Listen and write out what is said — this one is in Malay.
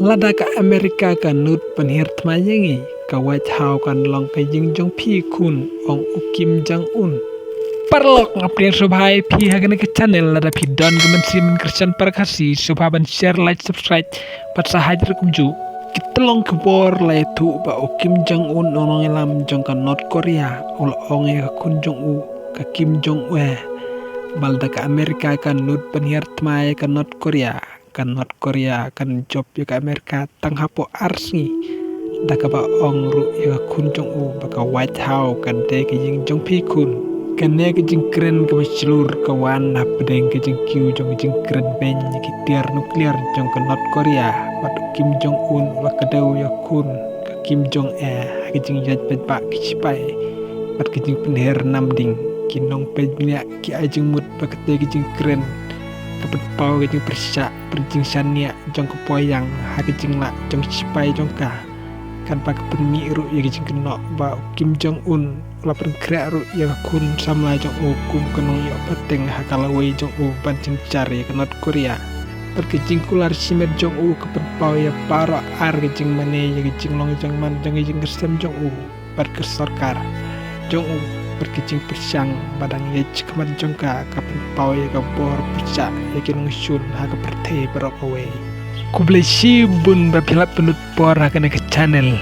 Lada ka Amerika kan nut penhir tmayengi ka White House kan long ka jing jong phi kun ong Kim Jong Un. Parlok ngaprian subhai phi hagane ke channel lada phi don gaman simen Christian Parkasi subha ban share like subscribe pat sahajar kumju kitlong kebor lai tu ba Kim Jong Un onong elam jong ka North Korea ul ong ka Kun Jong U ka Kim Jong Un balda ka Amerika kan nut penhir tmay ka North Korea kan job ya ka Amerika tang hapo arsi daga ba ong ru ya Kun Jong U baka White House kan te ke jing jong phi kun kan ne ke jing kren ke selur ka wan na pedeng ke jing kiu jong jing kren ben ki tiar nuklear jong ka North Korea bat Kim Jong Un la ka deu ya kun ka Kim Jong ke jing jat pet ba ki sipai bat ke jing penher nam ding kinong pe nya ki ajing mut ba ke te ke jing kren kapet pau ke jing persya perjing sania jong ke poyang ha ke jing la jong sipai jong ka kan pak penmi ru ya ke jing keno ba Kim Jong Un la pen kra ru ya kun samla jong u kum kenong ya pateng ha kala wei jong u ban jing cari ke North Korea perke jing kular simer jong u kapet pau ya para ar ke jing mane ya ke jing long jong man jong jing kersem jong u par ke sarkar jong u perke jing persyang badang ya cikaman jong ka kapet pau ya ke bor persya ya ke ngusul ha ke pertei berok away ku blesi bun ba pilap penut por ha ke channel